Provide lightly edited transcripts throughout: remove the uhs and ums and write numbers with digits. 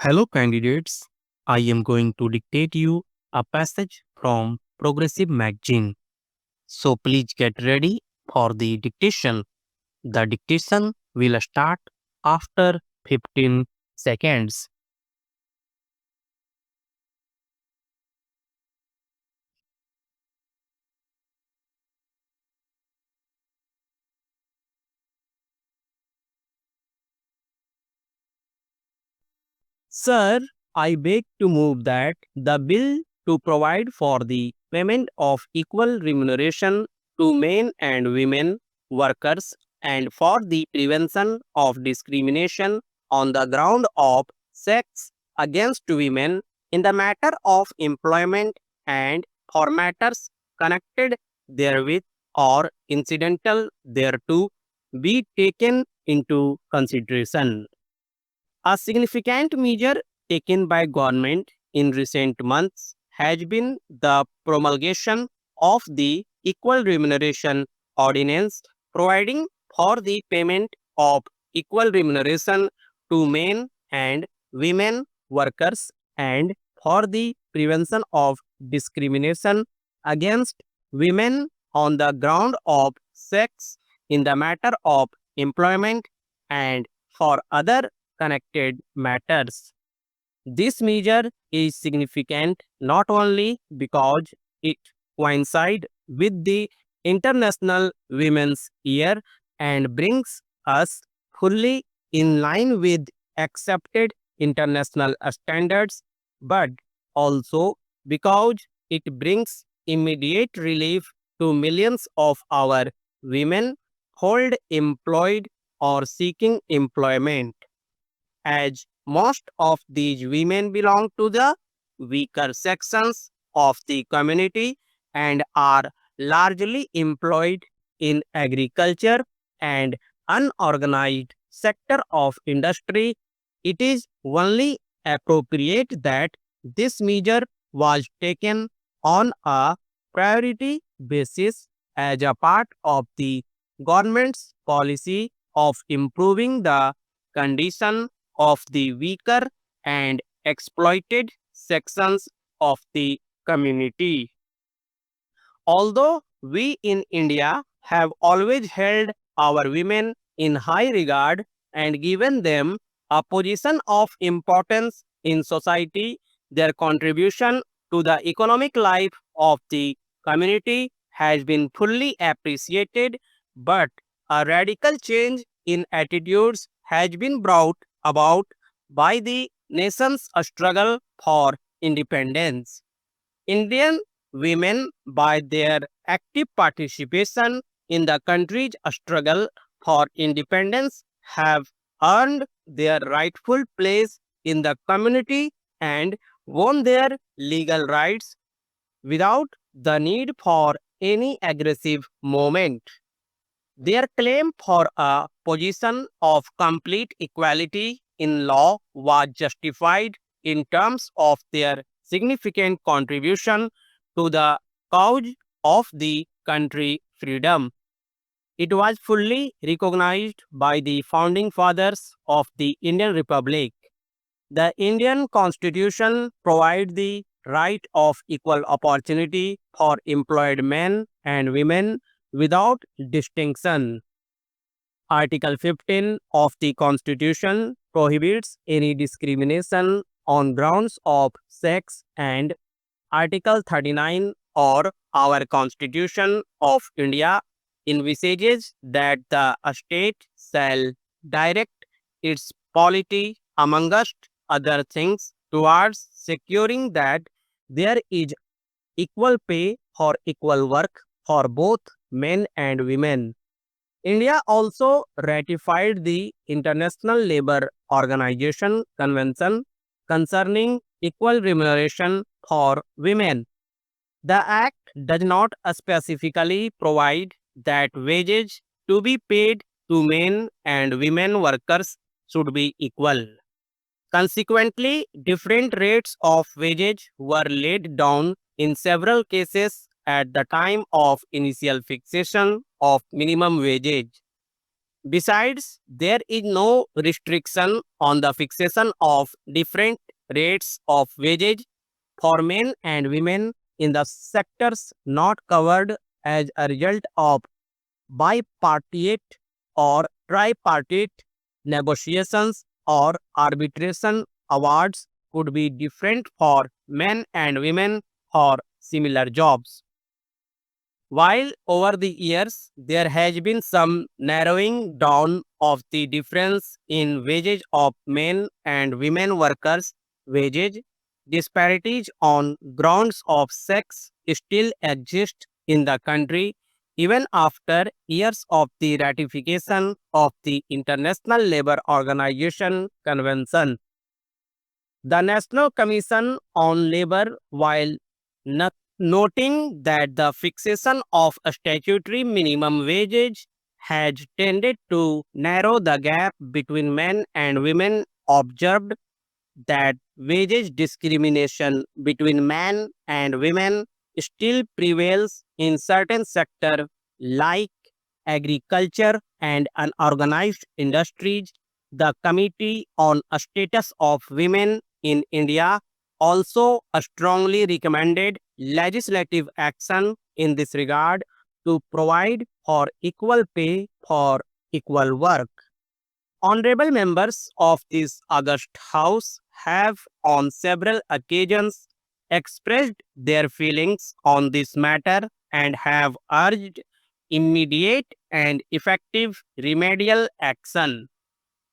Hello, candidates. I am going to dictate you a passage from Progressive Magazine. So please get ready for the dictation. The dictation will start after 15 seconds. Sir, I beg to move that the bill to provide for the payment of equal remuneration to men and women workers and for the prevention of discrimination on the ground of sex against women in the matter of employment and for matters connected therewith or incidental thereto be taken into consideration. A significant measure taken by government in recent months has been the promulgation of the Equal Remuneration Ordinance, providing for the payment of equal remuneration to men and women workers and for the prevention of discrimination against women on the ground of sex in the matter of employment and for other connected matters. This measure is significant not only because it coincides with the International Women's Year and brings us fully in line with accepted international standards, but also because it brings immediate relief to millions of our women hold employed or seeking employment, as most of these women belong to the weaker sections of the community and are largely employed in agriculture and unorganized sector of industry. It is only appropriate that this measure was taken on a priority basis as a part of the government's policy of improving the condition of the weaker and exploited sections of the community. Although we in India have always held our women in high regard and given them a position of importance in society, their contribution to the economic life of the community has been fully appreciated, but a radical change in attitudes has been brought about by the nation's struggle for independence. Indian women, by their active participation in the country's struggle for independence, have earned their rightful place in the community and won their legal rights without the need for any aggressive movement. Their claim for a position of complete equality in law was justified in terms of their significant contribution to the cause of the country freedom. It was fully recognized by the founding fathers of the Indian Republic. The Indian Constitution provides the right of equal opportunity for employed men and women without distinction. Article 15 of the Constitution prohibits any discrimination on grounds of sex, and Article 39 or our Constitution of India envisages that the state shall direct its polity, amongst other things, towards securing that there is equal pay for equal work for both men and women. India also ratified the International Labour Organization Convention concerning equal remuneration for women. The Act does not specifically provide that wages to be paid to men and women workers should be equal. Consequently, different rates of wages were laid down in several cases at the time of initial fixation of minimum wages. Besides, there is no restriction on the fixation of different rates of wages for men and women in the sectors not covered as a result of bipartite or tripartite negotiations or arbitration. Awards could be different for men and women for similar jobs. While over the years there has been some narrowing down of the difference in wages of men and women workers, wages disparities on grounds of sex still exist in the country even after years of the ratification of the International Labour Organization Convention. The National Commission on Labour, while noting that the fixation of a statutory minimum wages has tended to narrow the gap between men and women, observed that wages discrimination between men and women still prevails in certain sectors like agriculture and unorganized industries. The Committee on a Status of Women in India also strongly recommended legislative action in this regard to provide for equal pay for equal work. Honorable members of this august House have on several occasions expressed their feelings on this matter and have urged immediate and effective remedial action.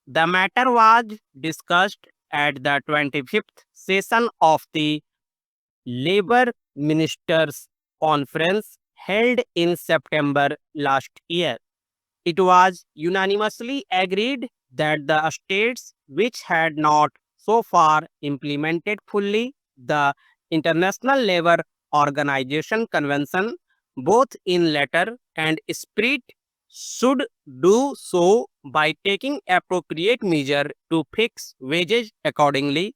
The matter was discussed at the 25th session of the Labour Ministers' Conference held in September last year. It was unanimously agreed that the states which had not so far implemented fully the International Labour Organization Convention, both in letter and spirit, should do so by taking appropriate measure to fix wages accordingly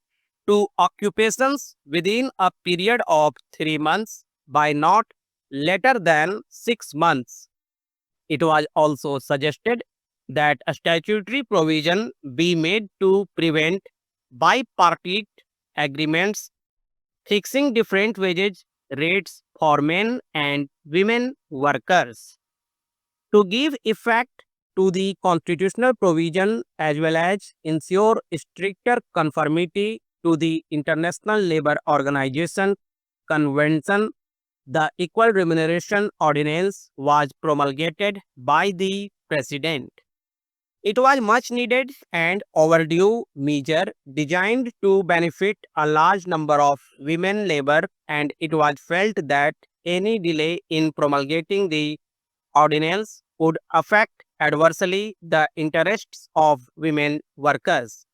to occupations within a period of 3 months by not later than 6 months. It was also suggested that a statutory provision be made to prevent bipartite agreements fixing different wages rates for men and women workers. To give effect to the constitutional provision as well as ensure stricter conformity to the International Labour Organization Convention, the Equal Remuneration Ordinance was promulgated by the President. It was much needed and overdue measure designed to benefit a large number of women labor, and it was felt that any delay in promulgating the ordinance would affect adversely the interests of women workers.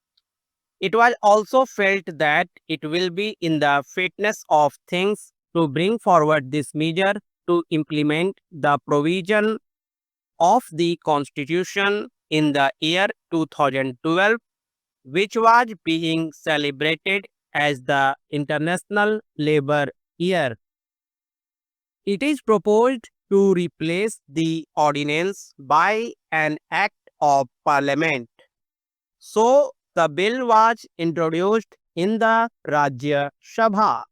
It was also felt that it will be in the fitness of things to bring forward this measure to implement the provision of the Constitution in the year 2012, which was being celebrated as the International Labour Year. It is proposed to replace the ordinance by an act of parliament. So, the bill was introduced in the Rajya Sabha.